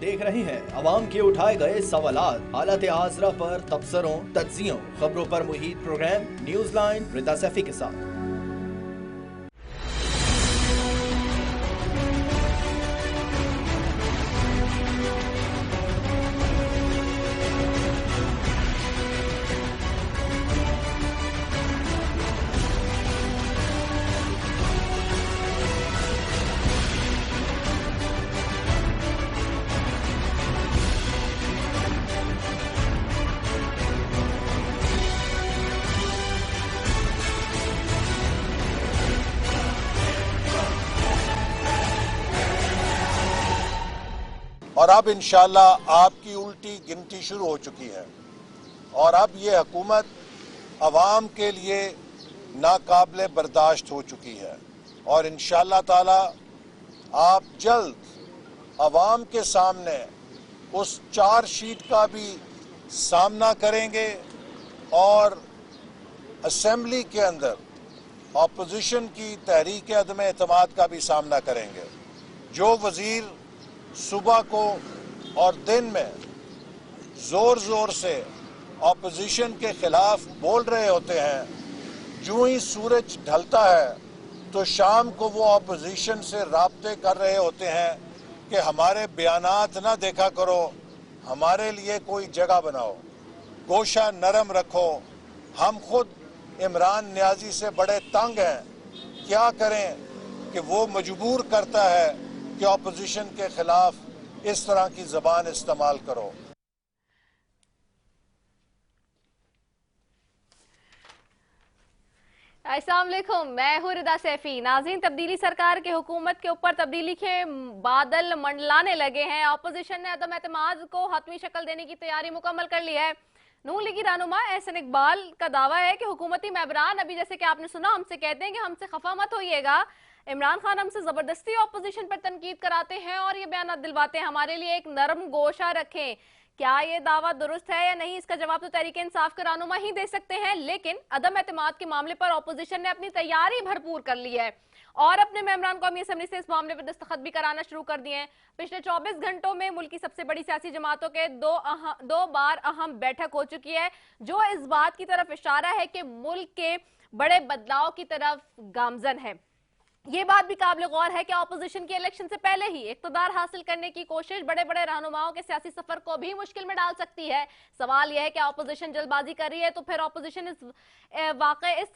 देख रहे हैं अवाम के उठाए गए सवालात, हालत आसरा पर तबसरों, तज्जियों, खबरों पर मुहित प्रोग्राम न्यूज लाइन रिदा सैफी के साथ। और अब इंशाअल्लाह आपकी उल्टी गिनती शुरू हो चुकी है और अब ये हुकूमत अवाम के लिए नाकाबिले बर्दाश्त हो चुकी है और इंशाअल्लाह ताला आप जल्द अवाम के सामने उस चार्जशीट का भी सामना करेंगे और असेंबली के अंदर अपोजिशन की तहरीक अदम एतमाद का भी सामना करेंगे। जो वज़ीर सुबह को और दिन में जोर जोर से अपोजिशन के खिलाफ बोल रहे होते हैं, जो ही सूरज ढलता है तो शाम को वो अपोजिशन से राब्ते कर रहे होते हैं कि हमारे बयानात ना देखा करो, हमारे लिए कोई जगह बनाओ, गोशा नरम रखो। हम खुद इमरान नियाजी से बड़े तंग हैं, क्या करें कि वो मजबूर करता है कि अपोजिशन के खिलाफ इस तरह की ज़बान इस्तेमाल करो। अस्सलाम वालेकुम, मैं हूँ रिदा सैफी। नाज़रीन, तब्दीली सरकार के हुकूमत के ऊपर तब्दीली के बादल मंडलाने लगे हैं। अपोजिशन ने अदम एतमाद को हतमी शक्ल देने की तैयारी मुकम्मल कर ली है। नून लीगी रहनुमा एहसन इकबाल का दावा है कि हुकूमती मेंबरान अभी जैसे कि आपने सुना हमसे कहते हैं कि हमसे खफा मत होइएगा, इमरान खान हमसे जबरदस्ती अपोजिशन पर तनकीद कराते हैं और ये बयान दिलवाते हैं, हमारे लिए एक नरम गोशा रखें। क्या ये दावा दुरुस्त है या नहीं, इसका जवाब तो तहरीक इंसाफ के रहनुमा ही दे सकते हैं। लेकिन अदम एतमाद के मामले पर अपोजिशन ने अपनी तैयारी भरपूर कर ली है और अपने मेंबरान कौमी असेंबली से इस मामले पर दस्तखत भी कराना शुरू कर दिए हैं। पिछले 24 घंटों में मुल्क की सबसे बड़ी सियासी जमातों के दो बार अहम बैठक हो चुकी है, जो इस बात की तरफ इशारा है कि मुल्क के बड़े बदलाव की तरफ गामजन है। ये बात भी काबिल गौर है कि अपोजिशन की इलेक्शन से पहले ही इक्तदार हासिल करने की कोशिश बड़े बड़े रहनुमाओं के सियासी सफर को भी मुश्किल में डाल सकती है। सवाल यह है कि अपोजिशन जल्दबाजी कर रही है तो फिर अपोजिशन इस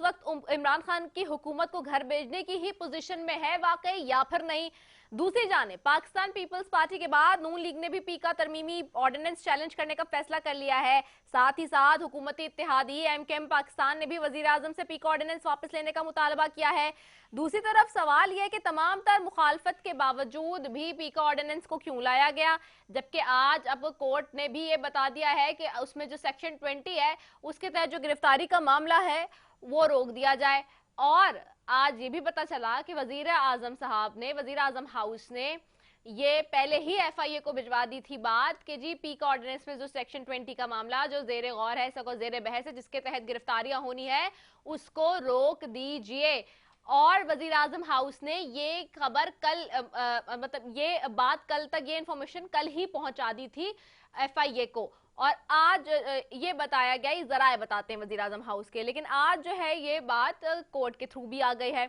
वक्त इमरान खान की हुकूमत को घर भेजने की ही पोजीशन में है वाकई या फिर नहीं। दूसरी जाने पाकिस्तान पीपल्स पार्टी के बाद नून लीग ने भी पीका तरमीमी ऑर्डिनेंस चैलेंज करने का फैसला कर लिया है। साथ ही साथ हुकूमती इत्तेहादी एमकेएम पाकिस्तान ने भी वजीर आजम से पीका ऑर्डिनेंस वापस लेने का मुतालबा किया है। दूसरी तरफ सवाल यह है कि तमाम तर मुखालफत के बावजूद भी पीका ऑर्डिनेंस को क्यों लाया गया, जबकि आज अब कोर्ट ने भी ये बता दिया है कि उसमें जो सेक्शन 20 है उसके तहत जो गिरफ्तारी का मामला है वो रोक दिया जाए। और आज ये भी पता चला कि वजीर आजम साहब ने, वजीर आजम हाउस ने ये पहले ही FIA को भिजवा दी थी बात कि जी पीका ऑर्डिनेंस में जो सेक्शन 20 का मामला जो जेर गौर है, सको जेर बहस है, जिसके तहत गिरफ्तारियां होनी है, उसको रोक दीजिए। और वजीर आजम हाउस ने ये खबर कल मतलब ये बात कल तक, ये इंफॉर्मेशन कल ही पहुंचा दी थी FIA को और आज ये बताया गया, ये जराए बताते हैं वजीर आजम हाउस के, लेकिन आज जो है ये बात कोर्ट के थ्रू भी आ गई है।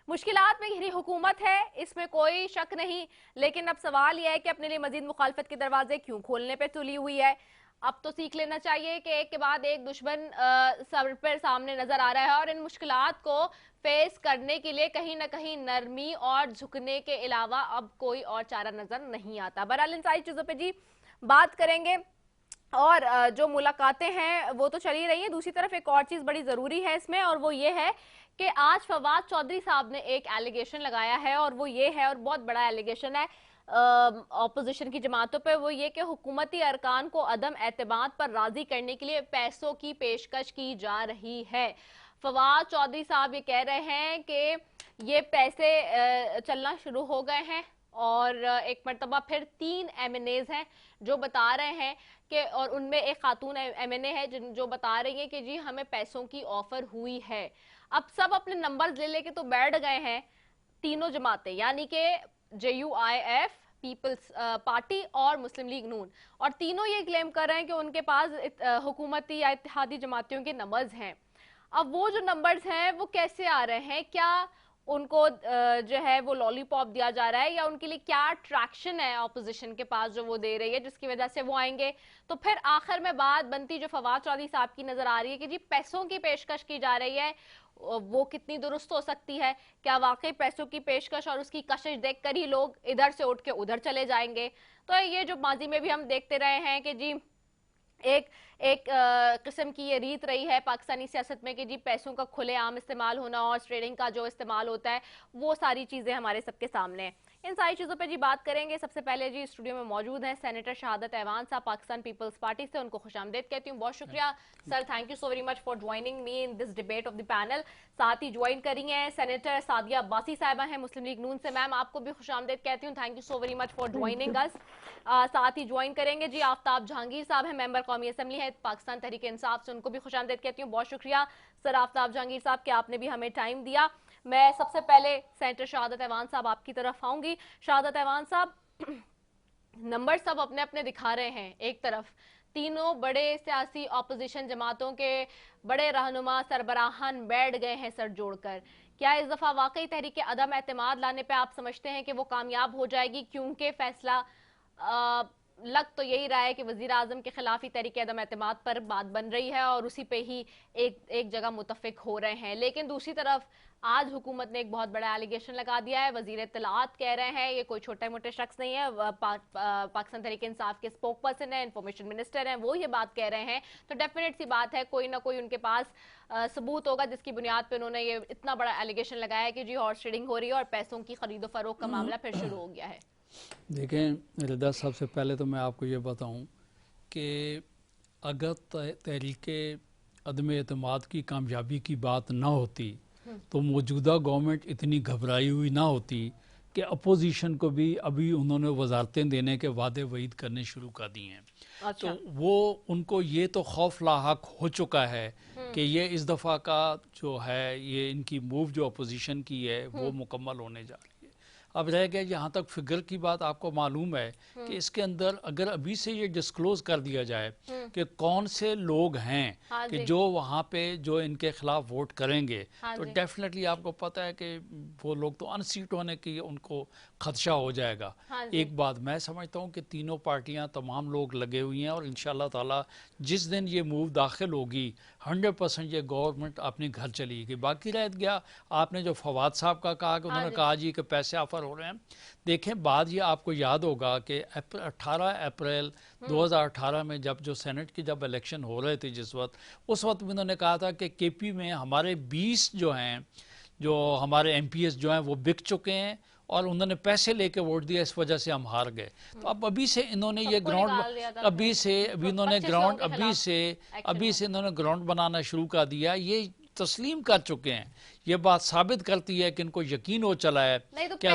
मुश्किलात में घिरी हुकूमत है, इसमें कोई शक नहीं, लेकिन अब सवाल यह है कि अपने लिए मजीद मुखालफत के दरवाजे क्यों खोलने पे तुली हुई है। अब तो सीख लेना चाहिए कि एक के बाद एक दुश्मन सर पर सामने नजर आ रहा है और इन मुश्किलात को फेस करने के लिए कहीं ना कहीं नरमी और झुकने के अलावा अब कोई और चारा नजर नहीं आता। बहरहाल इन सारी चीजों पे जी बात करेंगे और जो मुलाकातें हैं वो तो चली रही है। दूसरी तरफ एक और चीज बड़ी जरूरी है इसमें, और वो ये है कि आज फवाद चौधरी साहब ने एक एलिगेशन लगाया है और वो ये है, और बहुत बड़ा एलिगेशन है ऑपोजिशन की जमातों पे, वो ये कि हुकूमती अरकान को अदम एतमाद पर राजी करने के लिए पैसों की पेशकश की जा रही है। फवाद चौधरी साहब ये कह रहे हैं कि ये पैसे चलना शुरू हो गए हैं और एक मरतबा फिर 3 MNAs हैं जो बता रहे हैं कि, और उनमें एक खातून MNA है जो बता रही है कि जी हमें पैसों की ऑफर हुई है। अब सब अपने नंबर ले लेके तो बैठ गए हैं तीनों जमातें, यानी कि JUIF, پیپلز پارٹی اور مسلم لیگ نون، اور تینوں یہ کلیم کر رہے ہیں کہ ان کے پاس حکومتی یا اتحادی جماعتوں کے نمبرز ہیں۔ اب وہ جو نمبرز ہیں وہ کیسے آ رہے ہیں؟ کیا ان کو جو ہے وہ لالی پاپ دیا جا رہا ہے، یا ان کے لیے کیا اٹریکشن ہے اپوزیشن کے پاس جو وہ دے رہی ہے جس کی وجہ سے وہ آئیں گے؟ تو پھر آخر میں بات بنتی جو فواد چودھری صاحب کی نظر آ رہی ہے کہ جی پیسوں کی پیشکش کی جا رہی ہے، وہ کتنی درست ہو سکتی ہے؟ کیا واقعی پیسوں کی پیشکش اور اس کی کشش دیکھ کر ہی لوگ ادھر سے اٹھ کے ادھر چلے جائیں گے؟ تو یہ جو ماضی میں بھی ہم دیکھتے رہے ہیں کہ جی ایک قسم کی یہ ریت رہی ہے پاکستانی سیاست میں کہ جی پیسوں کا کھلے عام استعمال ہونا اور ٹریڈنگ کا جو استعمال ہوتا ہے وہ ساری چیزیں ہمارے سب کے سامنے ہیں۔ ان ساری چیزوں پہ جی بات کریں گے۔ سب سے پہلے جی اسٹوڈیو میں موجود ہیں سینیٹر شہادت ایوان صاحب پاکستان پیپلز پارٹی سے، ان کو خوش آمدید کہتی ہوں، بہت شکریہ sir, thank you so very much for joining me in this debate of the panel. ساتھ ہی جوائن کری ہیں سینیٹر سعدیہ عباسی صاحبہ ہیں مسلم لیگ نون سے، میم آپ کو بھی خوش آمدید کہتی ہوں، thank you so very much for joining اس۔ ساتھ ہی جوائن کریں گے جی آفتاب جہانگیر صاحب ہیں، ممبر قومی اسمبلی ہے پاکستان تحریک انصاف سے، ان کو بھی خوش آمدید کہتی ہوں، بہت شکریہ سر آفتاب جہانگیر صاحب کہ آپ نے بھی ہمیں ٹائم دیا۔ میں سب سے پہلے سینیٹر شہادت ایوان صاحب آپ کی طرف آؤں گی۔ شہادت ایوان صاحب، نمبر سب اپنے اپنے دکھا رہے ہیں، ایک طرف تینوں بڑے سیاسی اپوزیشن جماعتوں کے بڑے رہنما سربراہان بیٹھ گئے ہیں سر جوڑ کر۔ کیا اس دفعہ واقعی تحریک عدم اعتماد لانے پہ آپ سمجھتے ہیں کہ وہ کامیاب ہو جائے گی؟ کیونکہ فیصلہ لگ تو یہی رہا ہے کہ وزیر اعظم کے خلاف ہی تحریک عدم اعتماد پر بات بن رہی ہے اور اسی پہ ہی ایک جگہ متفق ہو رہے ہیں، لیکن دوسری طرف آج حکومت نے ایک بہت بڑا ایلیگیشن لگا دیا ہے، وزیر اطلاعات کہہ رہے ہیں، یہ کوئی چھوٹے موٹے شخص نہیں ہے، پاکستان تحریک انصاف کے اسپوک پرسن ہیں، انفارمیشن منسٹر ہیں، وہ یہ بات کہہ رہے ہیں، تو ڈیفینیٹ سی بات ہے کوئی نہ کوئی ان کے پاس ثبوت ہوگا جس کی بنیاد پہ انہوں نے یہ اتنا بڑا ایلیگیشن لگایا ہے کہ جی ہارس ٹریڈنگ ہو رہی ہے اور پیسوں کی خرید و فروخت کا معاملہ پھر شروع ہو گیا ہے۔ دیکھیں رضا صاحب، سے پہلے تو میں آپ کو یہ بتاؤں کہ اگر تحریک عدم اعتماد کی کامیابی کی بات نہ ہوتی تو موجودہ گورنمنٹ اتنی گھبرائی ہوئی نہ ہوتی کہ اپوزیشن کو بھی ابھی انہوں نے وزارتیں دینے کے وعدے وعید کرنے شروع کر دیے ہیں۔ تو وہ ان کو یہ تو خوف لاحق ہو چکا ہے کہ یہ اس دفعہ کا جو ہے یہ ان کی موو جو اپوزیشن کی ہے وہ مکمل ہونے جا رہی ہے۔ اب رہ گیا جہاں تک فگر کی بات، آپ کو معلوم ہے کہ اس کے اندر اگر ابھی سے یہ ڈسکلوز کر دیا جائے کہ کون سے لوگ ہیں کہ جو وہاں پہ جو ان کے خلاف ووٹ کریں گے، تو ڈیفینیٹلی آپ کو پتہ ہے کہ وہ لوگ تو ان سیٹ ہونے کی ان کو خدشہ ہو جائے گا۔ ایک بات میں سمجھتا ہوں کہ تینوں پارٹیاں تمام لوگ لگے ہوئی ہیں اور انشاءاللہ تعالی جس دن یہ موو داخل ہوگی 100% یہ گورنمنٹ اپنے گھر چلی گی۔ باقی رہ گیا آپ نے جو فواد صاحب کا کہا کہ انہوں نے کہا جی کہ پیسے آفر ہو رہے ہیں، دیکھیں بات یہ آپ کو یاد ہوگا کہ 18 اپریل 2018 میں جو سینٹ کی جب الیکشن ہو رہے تھے جس وقت، اس وقت بھی انہوں نے کہا تھا کہ کے پی میں ہمارے 20 جو ہیں جو ہمارے ایم پی ایس جو ہیں وہ بک چکے ہیں اور انہوں نے پیسے لے کے ووٹ دیا، اس وجہ سے ہم ہار گئے۔ تو ابھی سے انہوں نے یہ گراؤنڈ ابھی سے انہوں نے گراؤنڈ بنانا شروع کر دیا، یہ تسلیم کر چکے ہیں، یہ بات ثابت کرتی ہے کہ ان کو یقین ہو چلا ہے کہ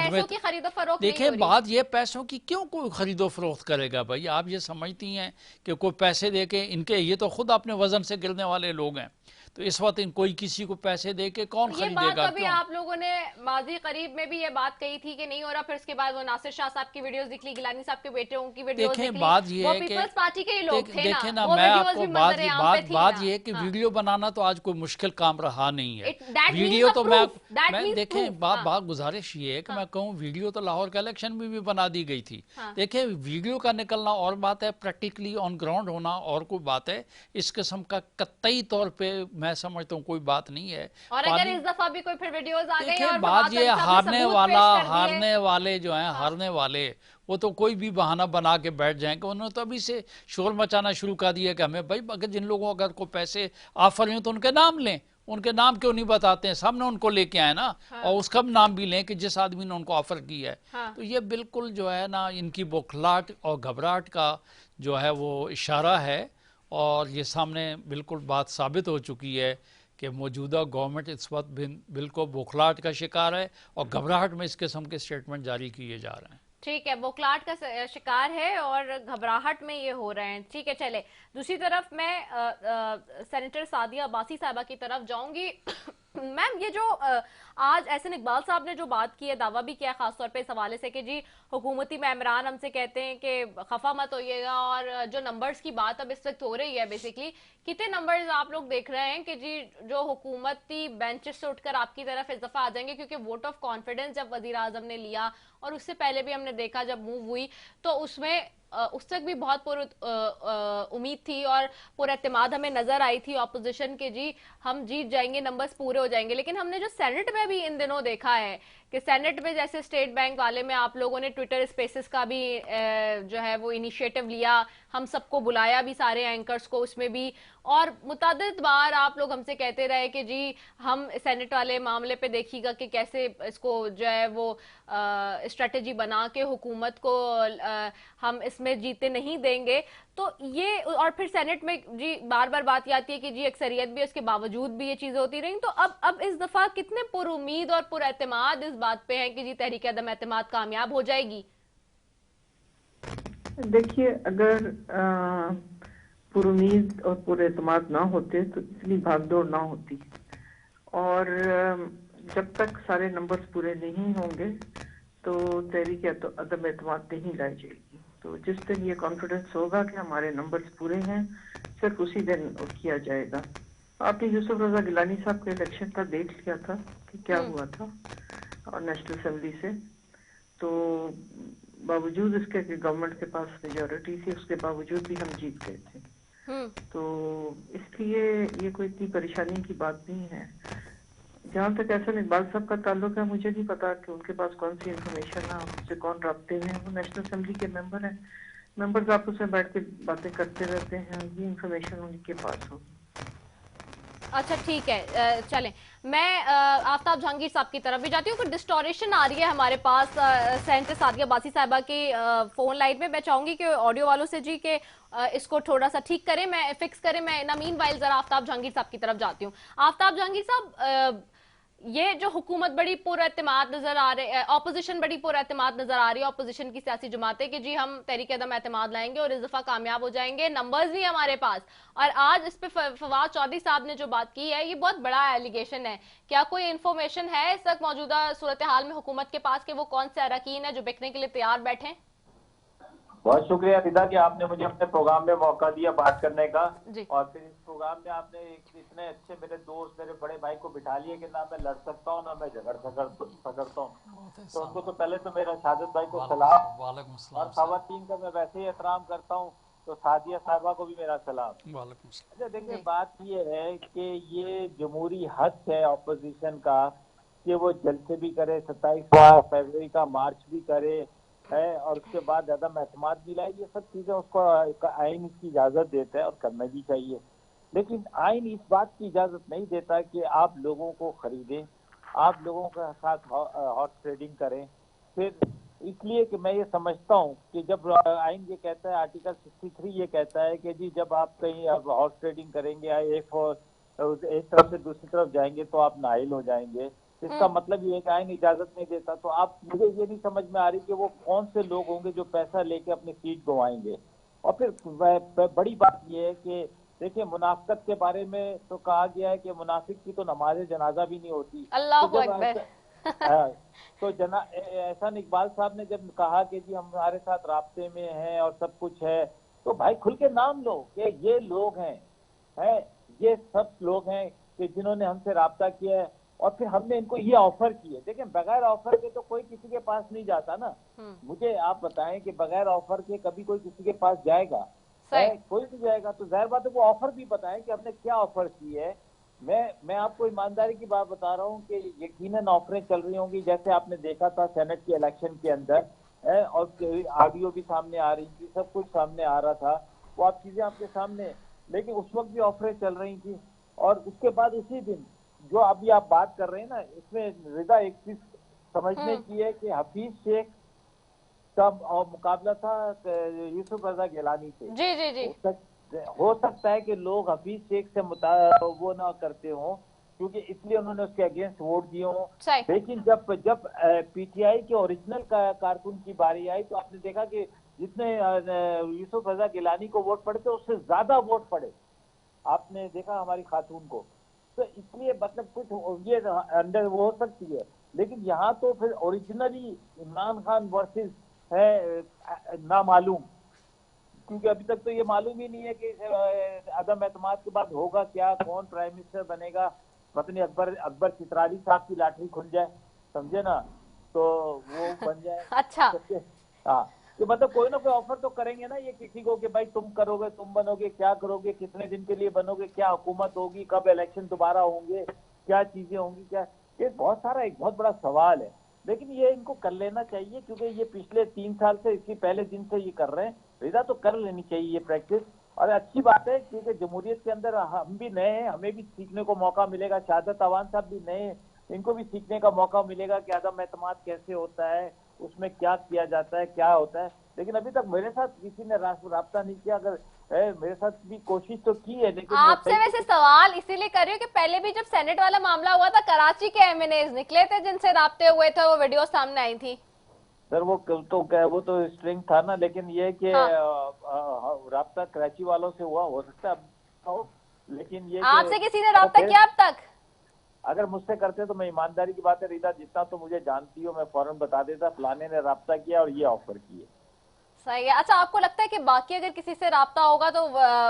دیکھیں بات یہ پیسوں کی کیوں کوئی خرید و فروخت کرے گا بھائی؟ آپ یہ سمجھتی ہیں کہ کوئی پیسے دے کے ان کے یہ تو خود اپنے وزن سے گرنے والے لوگ ہیں، تو اس وقت ان کوئی کسی کو پیسے دے کے کون خریدے گا؟ کبھی آپ لوگوں نے ماضی قریب میں بھی یہ بات کہی تھی کہ نہیں ہو رہا، پھر اس کے بعد وہ ناصر شاہ صاحب کی ویڈیوز نکلی، گیلانی صاحب کے بیٹوں کی ویڈیوز نکلی، دیکھیں بات یہ ہے کہ پیپلز پارٹی کے ہی لوگ تھے دیکھیں نا، وہ میں آپ ویڈیوز کو بھی منظر عام پہ تھی نا۔ بات یہ ہے کہ ویڈیو بنانا تو آج کوئی مشکل کام رہا نہیں ہے۔ ویڈیو تو میں دیکھیں بات گزارش یہ ہے کہ میں کہوں ویڈیو تو لاہور کا الیکشن میں بھی بنا دی گئی تھی۔ دیکھیں ویڈیو کا نکلنا اور بات ہے، پریکٹیکلی آن گراؤنڈ ہونا اور کوئی بات ہے، اس قسم کا قطعی طور پہ میں سمجھتا ہوں کوئی بات نہیں ہے۔ اور اگر اس دفعہ بھی کوئی پھر ویڈیوز آ گئی اور بات یہ ہارنے والے جو ہیں ہارنے والے وہ تو کوئی بھی بہانہ بنا کے بیٹھ جائیں گے، انہوں نے تو ابھی سے شور مچانا شروع کر دیا کہ ہمیں بھائی اگر جن لوگوں اگر کوئی پیسے آفر ہیں تو ان کے نام لیں، ان کے نام کیوں نہیں بتاتے ہیں؟ سب نے ان کو لے کے آئے نا، اور اس کا نام بھی لیں کہ جس آدمی نے ان کو آفر کی ہے۔ تو یہ بالکل جو ہے نا ان کی بوکھلاہٹ اور گھبراہٹ کا جو ہے وہ اشارہ ہے، اور یہ سامنے بالکل بات ثابت ہو چکی ہے کہ موجودہ گورنمنٹ اس وقت بالکل بوکھلاہٹ کا شکار ہے اور گھبراہٹ میں اس قسم کے سٹیٹمنٹ جاری کیے جا رہے ہیں۔ ٹھیک ہے، بوکھلاہٹ کا شکار ہے اور گھبراہٹ میں یہ ہو رہے ہیں۔ ٹھیک ہے، چلے دوسری طرف میں سینیٹر سعدیہ عباسی صاحبہ کی طرف جاؤں گی۔ मैम ये जो आज एहसन इकबाल साहब ने जो बात की है, दावा भी किया खास तौर पे इस हवाले से कि जी हुकूमती मेम्बरान हमसे कहते हैं कि खफा मत होइएगा, और जो नंबर्स की बात अब इस वक्त हो रही है, बेसिकली कितने नंबर्स आप लोग देख रहे हैं कि जी जो हुकूमती बेंचेस से उठकर आपकी तरफ इस दफा आ जाएंगे, क्योंकि वोट ऑफ कॉन्फिडेंस जब वजीर आजम ने लिया और उससे पहले भी हमने देखा जब मूव हुई तो उसमें उस तक भी बहुत पुर उम्मीद थी और पूरा एतमाद हमें नजर आई थी अपोजिशन के जी हम जीत जाएंगे, नंबर्स पूरे हो जाएंगे। लेकिन हमने जो सेनेट में भी इन दिनों देखा है कि सेनेट में जैसे स्टेट बैंक वाले में आप लोगों ने ट्विटर स्पेसेस का भी जो है वो इनिशिएटिव लिया, हम सबको बुलाया भी, सारे एंकर्स को उसमें भी, और मुतअद्दिद बार आप लोग हमसे कहते रहे कि जी हम सेनेट वाले मामले पे देखिएगा कि कैसे इसको जो है वो स्ट्रेटेजी बना के हुकूमत को हम इसमें जीते नहीं देंगे। तो ये, और फिर सेनेट में जी बार बार बात आती है कि जी अक्सरियत भी, उसके बावजूद भी ये चीजें होती रही। तो अब इस दफा कितने पुरुमीद और पुरएतमाद इस बात पे हैं कि जी तहरीक अदम एतमाद कामयाब हो जाएगी? देखिए, अगर पुरुमीद और पुरएतमाद ना होते तो इतनी भागदौड़ ना होती, और जब तक सारे नंबर्स पूरे नहीं होंगे तो तहरीक अदम एतमाद नहीं लाई जाएगी। तो जिस दिन ये कॉन्फिडेंस होगा कि हमारे नंबर्स पूरे हैं, सिर्फ उसी दिन किया जाएगा। आपने यूसुफ रजा गिलानी साहब के इलेक्शन का देख लिया था कि क्या हुआ था और नेशनल असेंबली से, तो बावजूद इसके कि गवर्नमेंट के पास मेजॉरिटी थी, उसके बावजूद भी हम जीत गए थे। तो इसलिए ये कोई इतनी परेशानी की बात नहीं है। जहाँ तक एहसन इकबाल साहब का ताल्लुक है, मुझे नहीं पता कि उनके पास कौन सी इन्फॉर्मेशन है, उनसे कौन राब्ते में है। वो नेशनल असेंबली के मेंबर हैं, मेंबर्स आपस में बैठ के बातें करते रहते हैं, ये इन्फॉर्मेशन उनके पास हो। अच्छा ठीक है, चलें, मैं आफ्ताब जहांगीर साहब की तरफ भी जाती हूँ। कुछ डिस्टोरेशन आ रही है हमारे पास साइंटिस्ट सादिया बासी साहिबा की फोन लाइन में। मैं चाहूंगी कि ऑडियो वालों से जी के इसको थोड़ा सा ठीक करें, मैं फिक्स करें। मैं ना मीन वाइल जरा आफ्ताब जहांगीर साहब की तरफ जाती हूँ। आफ्ताब जहांगीर साहब, ये जो हुकूमत बड़ी पुरएतमाद नजर आ रही है, ऑपोजिशन बड़ी पुरएतमाद नजर आ रही है, ऑपोजिशन की सियासी जमातें कि जी हम तहरीक अदम एतमाद लाएंगे और इस दफा कामयाब हो जाएंगे, नंबर्स भी हमारे पास। और आज इस पे फवाद चौधरी साहब ने जो बात की है, ये बहुत बड़ा एलिगेशन है। क्या कोई इन्फॉर्मेशन है इस वक्त मौजूदा सूरत हाल में हुकूमत के पास कि वो कौन से अरकान है जो बिकने के लिए तैयार बैठे? बहुत शुक्रिया निदा कि आपने मुझे अपने प्रोग्राम में मौका दिया बात करने का। और फिर इस प्रोग्राम में आपने इतने अच्छे मेरे दोस्त, मेरे बड़े भाई को बिठा लिए कि ना मैं लड़ सकता हूँ ना मैं झगड़ सकता हूँ। तो उनको तो पहले तो मेरा शाहजत भाई को सलाम, और खवातीन का मैं वैसे ही एहतराम करता हूँ, तो सादिया साहिबा को भी मेरा सलाम। अच्छा देखिए, बात ये है कि ये जमहूरी हक है अपोजिशन का कि वो जलसे भी करे, 27 फरवरी का मार्च भी करे है, और उसके बाद ज्यादा एतमाद भी लाए। ये सब चीजें उसको आइन इसकी इजाजत देता है और करना भी चाहिए। लेकिन आइन इस बात की इजाजत नहीं देता कि आप लोगों को खरीदें, आप लोगों के साथ हॉर्स ट्रेडिंग करें। फिर इसलिए कि मैं ये समझता हूँ कि जब आइन ये कहता है, आर्टिकल 63 ये कहता है कि जी जब आप कहीं हॉर्स ट्रेडिंग करेंगे या एक तरफ से दूसरी तरफ जाएंगे तो आप नाइल हो जाएंगे। इसका मतलब ये है कि आइन इजाजत नहीं देता। तो आप, मुझे ये नहीं समझ में आ रही कि वो कौन से लोग होंगे जो पैसा लेके अपनी सीट गंवाएंगे। और फिर बड़ी बात ये है कि देखिए, मुनाफिकत के बारे में तो कहा गया है कि मुनाफिक की तो नमाज जनाजा भी नहीं होती। अल्लाहु अकबर। तो एहसन इकबाल साहब ने जब कहा कि जी हम हमारे साथ राब्ते में हैं और सब कुछ है, तो भाई खुल के नाम लो कि ये लोग हैं, ये सब लोग हैं कि जिन्होंने हमसे राब्ता किया है और फिर हमने इनको ये ऑफर किए। देखिए, बगैर ऑफर के तो कोई किसी के पास नहीं जाता ना। मुझे आप बताएं कि बगैर ऑफर के कभी कोई किसी के पास जाएगा? कोई नहीं जाएगा। तो जाहिर बात है वो ऑफर भी बताएं कि हमने क्या ऑफर की है। मैं आपको ईमानदारी की बात बता रहा हूँ कि यकीनन ऑफरें चल रही होंगी, जैसे आपने देखा था सेनेट के इलेक्शन के अंदर, और ऑडियो भी सामने आ रही थी, सब कुछ सामने आ रहा था, वो आप चीजें आपके सामने। लेकिन उस वक्त भी ऑफरें चल रही थी। और उसके बाद उसी दिन जो अभी आप बात कर रहे हैं ना, इसमें रिदा एक चीज समझने की है कि हफीज शेख का मुकाबला था यूसुफ रजा गिलानी से। जी जी जी। हो सकता है कि लोग हफीज शेख से वो ना करते हों, क्योंकि इसलिए उन्होंने उसके अगेंस्ट वोट दिए हों। लेकिन जब पीटीआई के ओरिजिनल कारकुन की बारी आई तो आपने देखा कि जितने यूसुफ रजा गिलानी को वोट पड़े थे उससे ज्यादा वोट पड़े। आपने देखा हमारी खातून को। تو اس لیے مطلب کچھ یہ انڈر وہ ہو سکتی ہے، لیکن یہاں تو پھر اوریجنلی عمران خان ورسز ہے نامعلوم، کیونکہ ابھی تک تو یہ معلوم ہی نہیں ہے کہ عدم اعتماد کے بعد ہوگا کیا، کون پرائم منسٹر بنے گا، پتہ نہیں اکبر چترالی صاحب کی لاٹری کھل جائے، سمجھے نا، تو وہ بن جائے. اچھا ہاں تو مطلب کوئی نہ کوئی آفر تو کریں گے نا یہ کسی کو کہ بھائی تم کرو گے، تم بنو گے، کیا کرو گے، کتنے دن کے لیے بنو گے، کیا حکومت ہوگی، کب الیکشن دوبارہ ہوں گے، کیا چیزیں ہوں گی، کیا، یہ بہت سارا ایک بہت بڑا سوال ہے. لیکن یہ ان کو کر لینا چاہیے کیونکہ یہ پچھلے 3 سال سے، اس کے پہلے دن سے یہ کر رہے ہیں، رضا تو کر لینی چاہیے یہ پریکٹس. اور اچھی بات ہے کیونکہ جمہوریت کے اندر ہم بھی نئے ہیں، ہمیں بھی سیکھنے کو موقع ملے گا، شہادت عوان صاحب بھی نئے ہیں، ان کو بھی سیکھنے کا موقع ملے گا کہ عدم اعتماد کیسے ہوتا ہے، اس میں کیا کیا جاتا ہے، کیا ہوتا ہے. لیکن ابھی تک میرے ساتھ کسی نے رابطہ نہیں کیا، اگر میرے ساتھ بھی کوشش تو کی ہے لیکن آپ سے ویسے سوال اسی لیے کر رہی ہوں کہ پہلے بھی جب سینٹ والا معاملہ ہوا تھا کراچی کے ایم این ایز نکلے تھے جن سے رابطے ہوئے تھے، وہ ویڈیو سامنے آئی تھی. سر وہ تو اسٹرنگ تھا نا، لیکن یہ کہ رابطہ کراچی والوں سے ہو سکتا ہے، لیکن یہ آپ سے کسی نے رابطہ کیا اب تک؟ اگر مجھ سے کرتے تو میں ایمانداری کی بات ہے ریتا، جتنا تو مجھے جانتی ہو میں فوراً بتا دیتا فلانے نے رابطہ کیا اور یہ آفر کیے. صحیح ہے. اچھا آپ کو لگتا ہے کہ باقی اگر کسی سے رابطہ ہوگا تو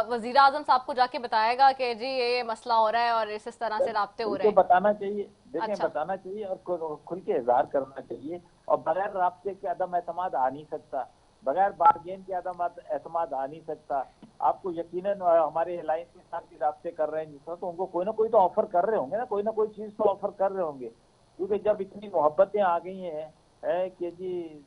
وزیر اعظم صاحب کو جا کے بتائے گا کہ جی یہ مسئلہ ہو رہا ہے اور اس طرح سے رابطے ہو رہے ہیں؟ بتانا چاہیے، دیکھیں بتانا چاہیے اور کھل کے اظہار کرنا چاہیے، اور بغیر رابطے کے عدم اعتماد آ نہیں سکتا، بغیر بارگین کے عدم اعتماد آ نہیں سکتا. آپ کو یقیناً ہمارے الائنس کے ساتھ بھی رابطے کر رہے ہیں جس طرح، تو ان کو کوئی نہ کوئی تو آفر کر رہے ہوں گے نا، کوئی نہ کوئی چیز تو آفر کر رہے ہوں گے، کیونکہ جب اتنی محبتیں آ گئی ہیں کہ جی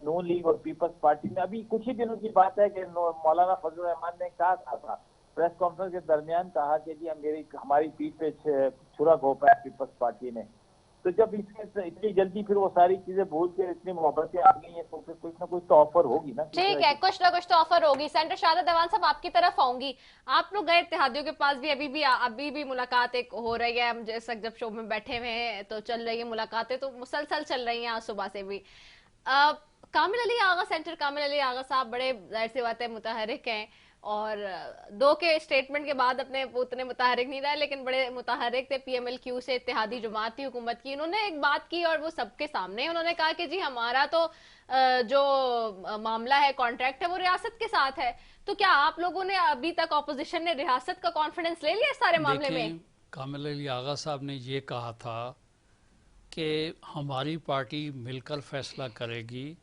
نون لیگ اور پیپلز پارٹی میں. ابھی کچھ ہی دنوں کی بات ہے کہ مولانا فضل الرحمان نے کہا تھا پریس کانفرنس کے درمیان، کہا کہ جی ہماری پیٹھ پہ چھرا گھونپا ہے پیپلز پارٹی نے. تو جب اس کے اتنی جلدی پھر وہ ساری چیزیں بھول کے اتنی محبتیں آ گئی ہیں تو پھر کچھ نہ کچھ تو آفر ہوگی نا. ٹھیک ہے، کچھ نہ کچھ تو آفر ہوگی. سینٹر شہادت عوان صاحب آپ کی طرف آؤں گی. آپ لوگ گئے اتحادیوں کے پاس بھی، ابھی بھی ملاقات ایک ہو رہی ہے، ہم جیسا جب شو میں بیٹھے ہوئے ہیں تو چل رہی ہے ملاقاتیں، تو مسلسل چل رہی ہیں آج صبح سے بھی. کامل علی آغا، سینٹر کامل علی آغا صاحب بڑے ظاہر سی بات ہے متحرک ہیں، اور 2 کے اسٹیٹمنٹ کے بعد اپنے اتنے متحرک نہیں رہے لیکن بڑے متحرک تھے. پی ایم ایل کیو سے اتحادی جماعت تھی حکومت کی، انہوں نے ایک بات کی اور وہ سب کے سامنے انہوں نے کہا کہ جی ہمارا تو جو معاملہ ہے، کانٹریکٹ ہے، وہ ریاست کے ساتھ ہے. تو کیا آپ لوگوں نے ابھی تک اپوزیشن نے ریاست کا کانفیڈنس لے لیا اس سارے معاملے میں؟ کامل علی آغا صاحب نے یہ کہا تھا کہ ہماری پارٹی مل کر فیصلہ کرے گی،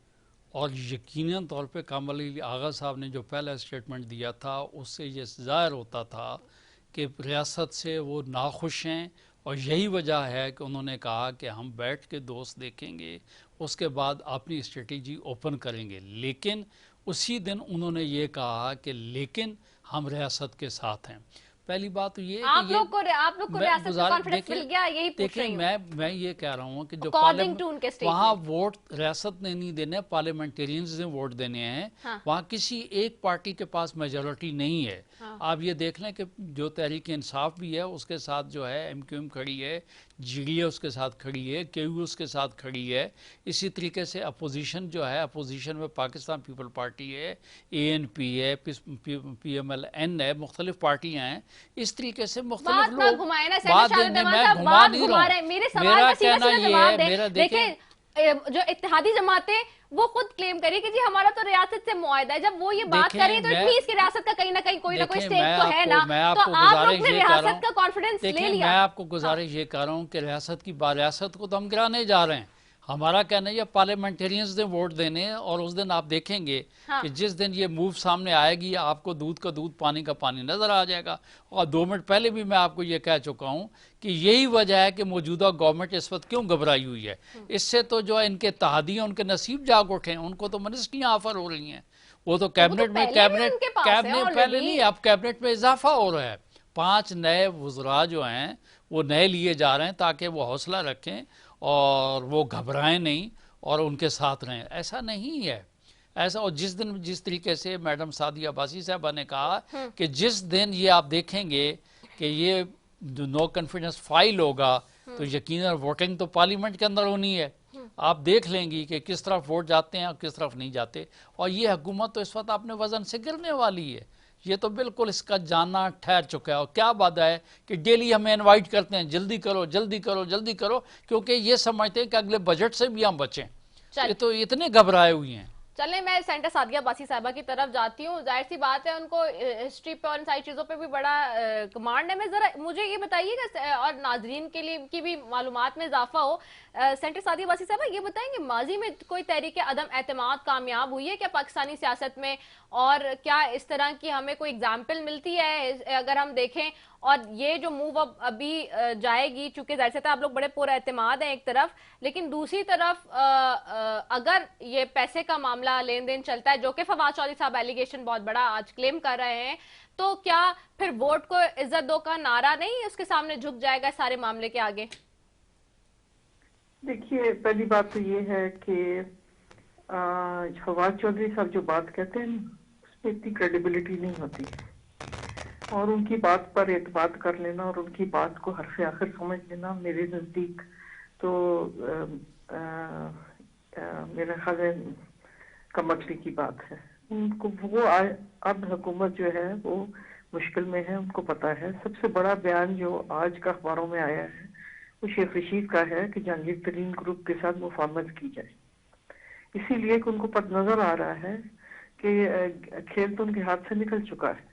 اور یقیناً طور پہ کامل علی آغا صاحب نے جو پہلا اسٹیٹمنٹ دیا تھا اس سے یہ ظاہر ہوتا تھا کہ ریاست سے وہ ناخوش ہیں، اور یہی وجہ ہے کہ انہوں نے کہا کہ ہم بیٹھ کے دوست دیکھیں گے، اس کے بعد اپنی اسٹریٹجی اوپن کریں گے. لیکن اسی دن انہوں نے یہ کہا کہ لیکن ہم ریاست کے ساتھ ہیں. پہلی بات تو یہ ہے کہ آپ لوگ کو ریاست کا کانفیڈنس مل گیا، یہی پوچھ رہی ہوں. میں یہ کہہ رہا ہوں کہ جو وہاں ووٹ ریاست نے نہیں دینے، پارلیمنٹیرینز نے ووٹ دینے ہیں. وہاں کسی ایک پارٹی کے پاس میجورٹی نہیں ہے. آپ یہ دیکھ لیں کہ جو تحریک انصاف بھی ہے اس کے ساتھ جو ہے ایم کیو ایم کھڑی ہے، جی ڈی اے اس کے ساتھ کھڑی ہے، کے یو اس کے ساتھ کھڑی ہے. اسی طریقے سے اپوزیشن جو ہے، اپوزیشن میں پاکستان پیپل پارٹی ہے، اے این پی ہے، پی ایم ایل این ہے، مختلف پارٹیاں ہیں. اس طریقے سے مختلف لوگ بات دینے، میں گھما نہیں رہا ہوں. میرا کہنا یہ ہے، میرا دیکھیں جو اتحادی جماعتیں وہ خود کلیم کری کہ جی ہمارا تو ریاست سے معاہدہ ہے. جب وہ یہ بات کری تو پلیز کی ریاست کا کہیں نہ کہیں کوئی نہ کوئی سٹیک تو ہے نا. تو آپ لوگ نے ریاست کا کانفیڈنس لے لیا. میں آپ کو گزارش یہ کر رہا ہوں کہ ریاست کی ریاست کو تو ہم گرانے جا رہے ہیں. ہمارا کہنا ہے یہ پارلیمنٹیرینز نے ووٹ دینے، اور اس دن آپ دیکھیں گے کہ جس دن یہ موو سامنے آئے گی آپ کو دودھ کا دودھ پانی کا پانی نظر آ جائے گا. اور 2 منٹ پہلے بھی میں آپ کو یہ کہہ چکا ہوں کہ یہی وجہ ہے کہ موجودہ گورنمنٹ اس وقت کیوں گھبرائی ہوئی ہے. اس سے تو جو ان کے اتحادی ہیں ان کے نصیب جاگ اٹھے ہیں، ان کو تو منسٹریاں آفر ہو رہی ہیں. وہ تو کیبنٹ میں پہلے نہیں، اب کیبنٹ میں اضافہ ہو رہا ہے. 5 نئے وزراء جو ہیں وہ نئے لیے جا رہے ہیں تاکہ وہ حوصلہ رکھیں اور وہ گھبرائیں نہیں اور ان کے ساتھ رہیں. ایسا نہیں ہے ایسا. اور جس طریقے سے میڈم سعدیہ عباسی صاحبہ نے کہا کہ جس دن یہ آپ دیکھیں گے کہ یہ نو کانفیڈنس فائل ہوگا تو یقیناً ووٹنگ تو پارلیمنٹ کے اندر ہونی ہے. آپ دیکھ لیں گی کہ کس طرف ووٹ جاتے ہیں اور کس طرف نہیں جاتے. اور یہ حکومت تو اس وقت اپنے وزن سے گرنے والی ہے. ये तो बिल्कुल इसका जानना ठहर चुका है। और क्या बात है कि डेली हमें इनवाइट करते हैं, जल्दी करो जल्दी करो जल्दी करो, क्योंकि ये समझते हैं कि अगले बजट से भी हम बचें। ये तो इतने घबराए हुए हैं। चलें, मैं सेंटर सादिया बासी साहिबा की तरफ जाती हूँ। जाहिर सी बात है उनको हिस्ट्री पे और इन सारी चीज़ों पे भी बड़ा कमांड है। मैं ज़रा मुझे ये बताइएगा और नाजरीन के लिए की भी मालूमात में इजाफा हो, सेंटर सादिया बासी साहिबा ये बताएंगे माजी में कोई तहरीक अदम एतमाद कामयाब हुई है क्या पाकिस्तानी सियासत में, और क्या इस तरह की हमें कोई एग्जाम्पल मिलती है अगर हम देखें? और ये जो मूव अब अभी जाएगी, चूंकि जाहिर सी आप लोग बड़े पूरा एतमाद हैं एक तरफ, लेकिन दूसरी तरफ अगर ये पैसे का मामला लेन देन चलता है, जो कि फवाद चौधरी साहब एलिगेशन बहुत बड़ा आज क्लेम कर रहे हैं, तो क्या फिर वोट को इज्जत दो का नारा नहीं उसके सामने झुक जाएगा सारे मामले के आगे? देखिए, पहली बात तो ये है कि फवाद चौधरी साहब जो बात कहते हैं उसमें इतनी क्रेडिबिलिटी नहीं होती, और उनकी बात पर एतबार कर लेना और उनकी बात को हरफ आखिर समझ लेना मेरे नजदीक तो मेरे ख्याल में कमअक्ली की बात है। उनको वो अब हुकूमत जो है वो मुश्किल में है, उनको पता है। सबसे बड़ा बयान जो आज का अखबारों में आया है वो शेख रशीद का है कि जहांगीर तरीन ग्रुप के साथ मुफाहमत की जाए, इसीलिए कि उनको पता नजर आ रहा है कि खेल तो उनके हाथ से निकल चुका है।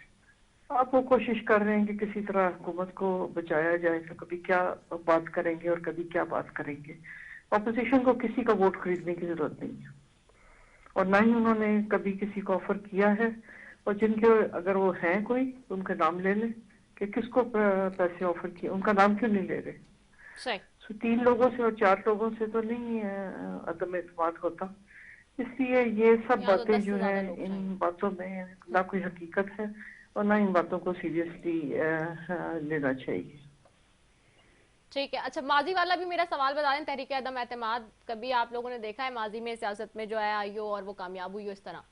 अब वो कोशिश कर रहे हैं कि किसी तरह हुकूमत को बचाया जाए, तो कभी क्या बात करेंगे और कभी क्या बात करेंगे। अपोजिशन को किसी का वोट खरीदने की जरूरत नहीं है, और ना ही उन्होंने कभी किसी को ऑफर किया है। और जिनके अगर वो हैं कोई तो उनका नाम ले लें कि किसको पैसे ऑफर किए, उनका नाम क्यों नहीं ले रहे। 3 लोगों से और 4 लोगों से तो नहीं अदम एतमाद होता। इसलिए ये सब बातें जो है, इन बातों में ना कोई हकीकत है और ना इन बातों को सीरियसली लेना चाहिए। ठीक है, अच्छा माजी वाला भी मेरा सवाल बता दें। तहरीक अदम एतमाद कभी आप लोगों ने देखा है माजी में सियासत में जो है आई हो और वो कामयाब हुई हो इस तरह?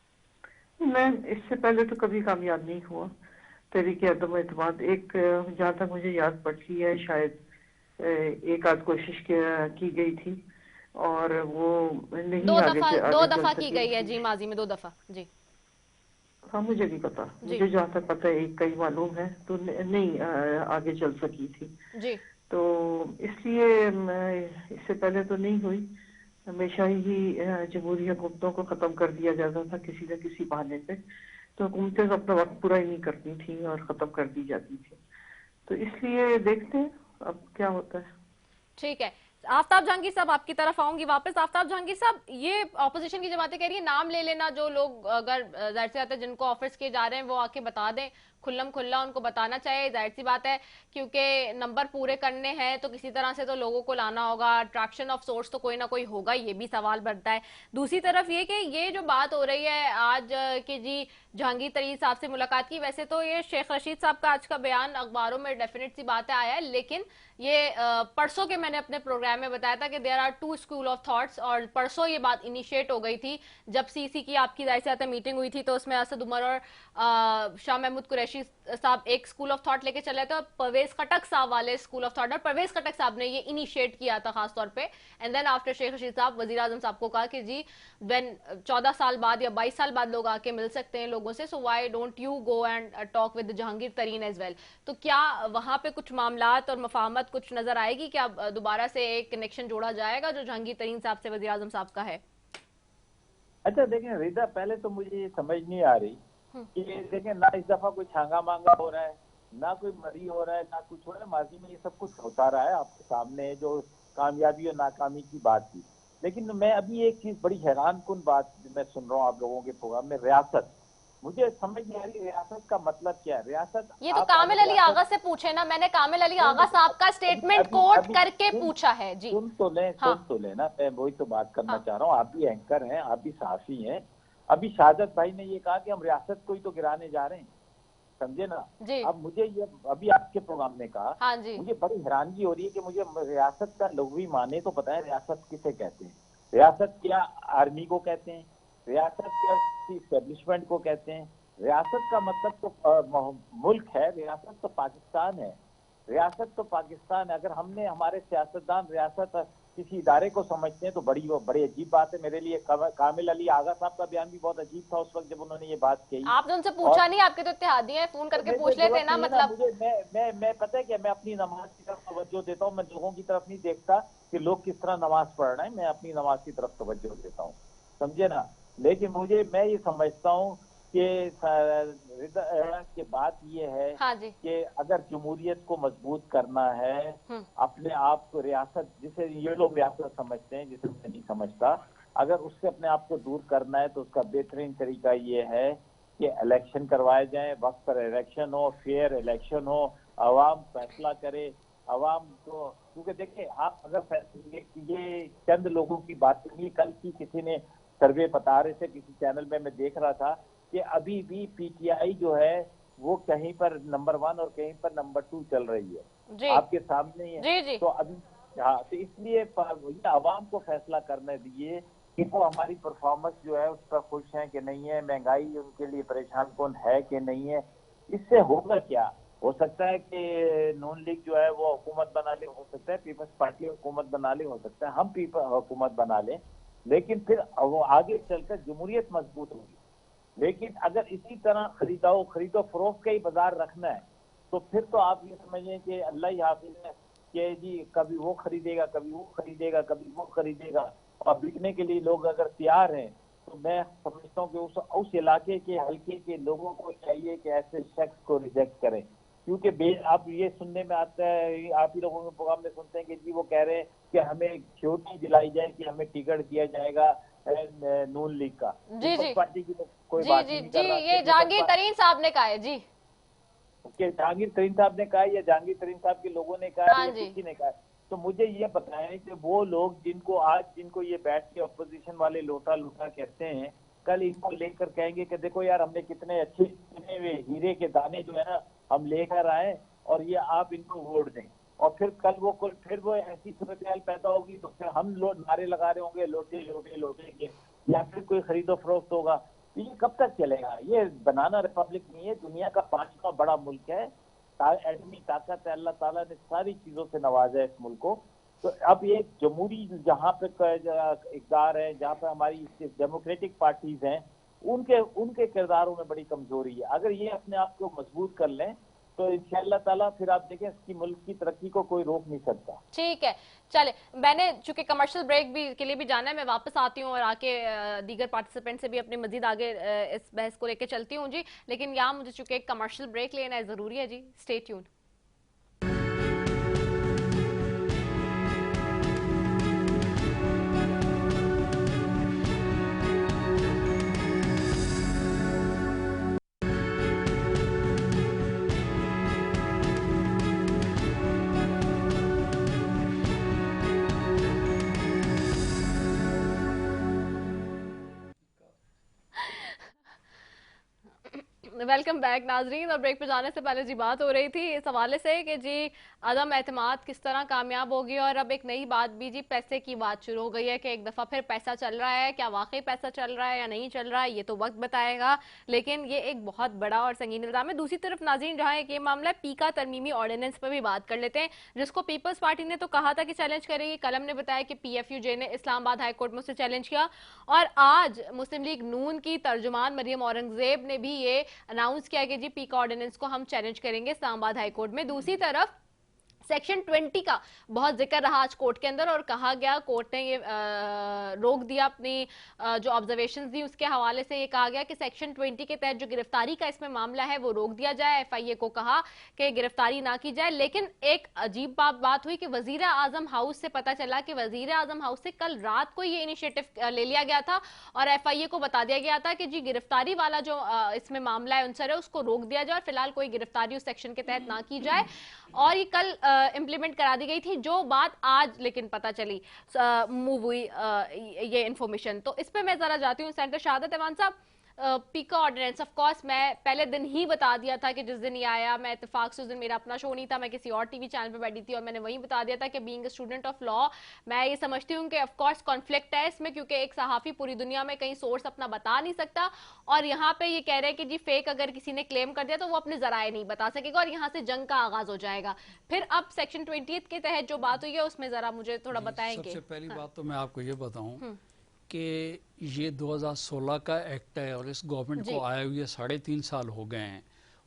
मैं इससे पहले तो कभी कामयाब नहीं हुआ तहरीक अदम एतमाद। एक जहाँ तक मुझे याद पड़ती है शायद एक आध कोशिश की गई थी और वो नहीं दो दफा की गई है जी, माजी में 2 दफा जी। हाँ, मुझे नहीं पता, मुझे जहाँ तक पता है एक कई मालूम है, तो नहीं आगे चल सकी थी जी। तो इसलिए इससे पहले तो नहीं हुई। हमेशा ही जमहूरी हुकूमतों को खत्म कर दिया जाता था किसी न किसी बहाने पे, तो हुकूमतें अपना वक्त पूरा ही नहीं करती थी और खत्म कर दी जाती थी। तो इसलिए देखते हैं अब क्या होता है। ठीक है, आफ्ताब जहांगीर साहब आपकी तरफ आऊंगी वापस। आफ्ताब जहांगीर साहब, ये ऑपोजिशन की जो बातें कह रही है, नाम ले लेना जो लोग अगर जाहिर सी बात है जिनको ऑफर्स किए जा रहे हैं वो आके बता दें, खुल्लम खुल्ला उनको बताना चाहिए। जाहिर सी बात है क्योंकि नंबर पूरे करने हैं तो किसी तरह से तो लोगों को लाना होगा, अट्रैक्शन ऑफ सोर्स तो कोई ना कोई होगा, ये भी सवाल बनता है। दूसरी तरफ ये कि ये जो बात हो रही है आज कि जी जहांगीर तरीन साहब से मुलाकात की, वैसे तो ये शेख रशीद साहब का आज का बयान अखबारों में डेफिनेट सी बात आया है, लेकिन ये परसों के मैंने अपने प्रोग्राम में बताया था कि there are 2 school of thoughts, और परसों ये बात इनिशिएट हो गई थी जब सीसी की आपकी जाहिर सी बात है मीटिंग हुई थी, तो उसमें असद उमर और शाह महमूद कुरैशी साहब एक स्कूल ऑफ थॉट लेके चले थे और परवेज खटक साहब वाले स्कूल ऑफ थॉट, और परवेज खटक साहब ने ये इनिशिएट किया था खास तौर पे। And then after Sheikh Rashid साहब वजीर आजम साहब को कहा कि जी व्हेन 14 साल बाद या 22 साल बाद लोग आके मिल सकते हैं लोगों से, so why don't you go and talk with Jahangir तरीन एज वेल। तो क्या वहां पे कुछ मामलात और मफाहमत कुछ नजर आएगी, क्या दोबारा से एक कनेक्शन जोड़ा जाएगा जो जहांगीर तरीन साहब से वजीर आजम साहब का है? अच्छा देखें रिदा, पहले तो मुझे ये समझ नहीं आ रही कि देखें ना इस दफा कोई छांगा मांगा हो रहा है, ना कोई मरी हो रहा है, ना कुछ हो रहा है। माजी में ये सब कुछ होता रहा है, आपके सामने जो कामयाबी और नाकामी की बात थी। लेकिन मैं अभी एक चीज बड़ी हैरान कुन बात मैं सुन रहा हूँ आप लोगों के प्रोग्राम में, रियासत। मुझे समझ नहीं आ रही रियासत का मतलब क्या है। रियासत ये तो कामिल अली आगा से पूछे ना, मैंने कामिल अली आगा साहब का स्टेटमेंट कोट करके पूछा है जी। सुन तो ले ना, मैं वही तो बात करना चाह रहा हूँ। आप भी एंकर हैं, आप भी सहाफी हैं। अभी शाहादत भाई ने ये कहा कि हम रियासत को ही तो गिराने जा रहे हैं, समझे ना। अब मुझे ये अभी आपके प्रोग्राम में कहा, हाँ जी। मुझे बड़ी हैरानगी हो रही है कि मुझे रियासत का लघवी माने तो पता है रियासत किसे कहते हैं। रियासत क्या आर्मी को कहते हैं, रियासत क्या इस्टेब्लिशमेंट को कहते हैं। रियासत का मतलब तो मुल्क है, रियासत तो पाकिस्तान है। रियासत तो पाकिस्तान है। अगर हमने हमारे सियासतदान रियासत किसी इदारे को समझते हैं तो बड़ी अजीब बात है मेरे लिए। कामिल अली आगा साहब का बयान भी बहुत अजीब था उस वक्त जब उन्होंने ये बात कही। आपने उनसे पूछा नहीं? आपके तो इत्तेहादी हैं, फोन करके पूछ लेते हैं ना। मतलब मुझे मैं पता है कि मैं अपनी नमाज की तरफ तवज्जो देता हूँ, मैं लोगों की तरफ नहीं देखता कि लोग किस तरह नमाज पढ़ रहे हैं, मैं अपनी नमाज की तरफ तवज्जो देता हूँ, समझे ना। लेकिन मैं ये समझता हूँ कि बात ये है कि अगर जमहूरियत को मजबूत करना है, अपने आप को रियासत, जिसे ये लोग रियासत समझते हैं, जिसे मैं नहीं समझता, अगर उससे अपने आप को दूर करना है तो उसका बेहतरीन तरीका ये है कि इलेक्शन करवाए जाएं, वक्त पर इलेक्शन हो, फेयर इलेक्शन हो, आवाम फैसला करे, आवाम को, क्योंकि देखिए आप अगर ये चंद लोगों की बात नहीं, कल की किसी ने सर्वे बता रहे थे किसी चैनल में, मैं देख रहा था कि अभी भी पीटीआई जो है वो कहीं पर नंबर 1 और कहीं पर नंबर 2 चल रही है, आपके सामने ही है। जी। तो अभी हाँ, तो इसलिए आवाम को फैसला करने दिए कि वो हमारी परफॉर्मेंस जो है उस पर खुश हैं कि नहीं है, महंगाई उनके लिए परेशान कौन है कि नहीं है। इससे होगा क्या? हो सकता है कि नून लीग जो है वो हुकूमत बना ले, हो सकता है पीपल्स पार्टी हुकूमत बना ले, हो सकता है हम हुकूमत बना ले, लेकिन फिर वो आगे चलकर जमहूरियत मजबूत होगी। लेकिन अगर इसी तरह खरीदो फरोख्त का ही बाजार रखना है तो फिर तो आप ये समझें कि अल्लाह ही हाफिज है कि जी कभी वो खरीदेगा, कभी वो खरीदेगा, कभी वो खरीदेगा, और बिकने के लिए लोग अगर तैयार हैं तो मैं समझता हूँ कि उस इलाके के हल्के के लोगों को चाहिए कि ऐसे शख्स को रिजेक्ट करें। क्योंकि आप ये सुनने में आता है, आप ही लोगों के प्रोग्राम में सुनते हैं कि जी वो कह रहे हैं कि हमें श्योरिटी दिलाई जाए कि हमें टिकट दिया जाएगा नून लीग का। जी पार्टी की तो कोई जी बात जी नहीं जी ये जहांगीर तरीन साहब ने कहा है जी, जहांगीर तरीन साहब ने कहा या जहांगीर तरीन साहब के लोगों ने कहा या किसी ने कहा। तो मुझे ये बताएं कि वो लोग जिनको ये बैठ के अपोजिशन वाले लोटा कहते हैं, कल इनको लेकर कहेंगे कि देखो यार हमने कितने अच्छे हीरे के दाने जो है ना हम लेकर आए और ये आप इनको वोट दें, और फिर कल वो ऐसी सूरत पैदा होगी तो फिर हम लोग नारे लगा रहे होंगे लोटे के, या फिर कोई खरीदो फरोख्त होगा। तो ये कब तक चलेगा? ये बनाना रिपब्लिक नहीं है, दुनिया का 5वां बड़ा मुल्क है, एटमी ताकत है, अल्लाह ताला ने सारी चीजों से नवाजा है इस मुल्क को। तो अब ये जमहूरी जहाँ पे इक़्तिदार है, जहाँ पे हमारी डेमोक्रेटिक पार्टीज हैं, उनके किरदारों में बड़ी कमजोरी है। अगर ये अपने आप को मजबूत कर लें तो इंशाअल्लाह ताला फिर आप देखें इसकी मुल्क की तरक्की को कोई रोक नहीं सकता। ठीक है, चले, मैंने चूंकि कमर्शियल ब्रेक के लिए भी जाना है, मैं वापस आती हूँ और आके दीगर पार्टिसिपेंट से भी अपने मजीद आगे इस बहस को लेकर चलती हूँ जी। लेकिन यहाँ मुझे चूंकि एक कमर्शियल ब्रेक लेना है, जरूरी है जी, स्टे ट्यून। वेलकम बैक नाजरीन। और ब्रेक पे जाने से पहले जी बात हो रही थी इस हवाले से कि जी अदम एतमाद किस तरह कामयाब होगी, और अब एक नई बात भी जी पैसे की बात शुरू हो गई है कि एक दफ़ा फिर पैसा चल रहा है। क्या वाकई पैसा चल रहा है या नहीं चल रहा है ये तो वक्त बताएगा, लेकिन ये एक बहुत बड़ा और संगीन इल्ज़ाम है। दूसरी तरफ नाज़रीन जहाँ एक ये मामला है पीका तरमीमी ऑर्डिनेंस पर भी बात कर लेते हैं, जिसको पीपल्स पार्टी ने तो कहा था कि चैलेंज करेगी। कलम ने बताया कि PFUJ ने इस्लामाबाद हाई कोर्ट में उसे चैलेंज किया, और आज मुस्लिम लीग नून की तर्जुमान मरियम औरंगजेब ने भी ये अनाउंस किया कि जी पीका ऑर्डिनेंस को हम चैलेंज करेंगे इस्लामाबाद हाई कोर्ट में। दूसरी तरफ सेक्शन 20 का बहुत जिक्र रहा आज कोर्ट के अंदर, और कहा गया, कोर्ट ने ये रोक दिया अपनी जो ऑब्जर्वेशंस दी उसके हवाले से, ये कहा गया कि सेक्शन 20 के तहत जो गिरफ्तारी का इसमें मामला है वो रोक दिया जाए। FIA को कहा कि गिरफ्तारी ना की जाए। लेकिन एक अजीब बात हुई कि वजीर आजम हाउस से पता चला कि वजीर आजम हाउस से कल रात को ये इनिशिएटिव ले लिया गया था और FIA को बता दिया गया था कि जी गिरफ्तारी वाला जो इसमें मामला है उनसर है उसको रोक दिया जाए और फिलहाल कोई गिरफ्तारी उस सेक्शन के तहत ना की जाए, और ये कल इंप्लीमेंट करा दी गई थी। जो बात आज लेकिन पता चली, मूव हुई ये इंफॉर्मेशन, तो इस पे मैं जरा जाती हूँ सेंटर शहादत ऐवान साहब। पीका ऑर्डिनेंस, ऑफ कोर्स मैं पहले दिन ही बता दिया था कि जिस दिन ये आया, मैं इत्तेफाक से उस दिन मेरा अपना शो नहीं था, मैं किसी और टीवी चैनल पे बैठी थी और मैंने वहीं बता दिया था कि being a student of law मैं ये समझती हूँ कि ऑफ कोर्स कॉन्फ्लिक्ट है इसमें, क्योंकि एक सहाफ़ी पूरी दुनिया में कहीं सोर्स अपना बता नहीं सकता, और यहाँ पे ये कह रहे हैं कि जी फेक अगर किसी ने क्लेम कर दिया तो वो अपने जराए नहीं बता सकेगा और यहाँ से जंग का आगाज हो जाएगा। फिर अब सेक्शन 20 के तहत जो बात हुई है उसमें जरा मुझे थोड़ा बताएंगे। सबसे पहली बात तो मैं आपको ये बताऊं कि ये 2016 का एक्ट है और इस गवर्नमेंट को आए हुए 3.5 साल हो गए हैं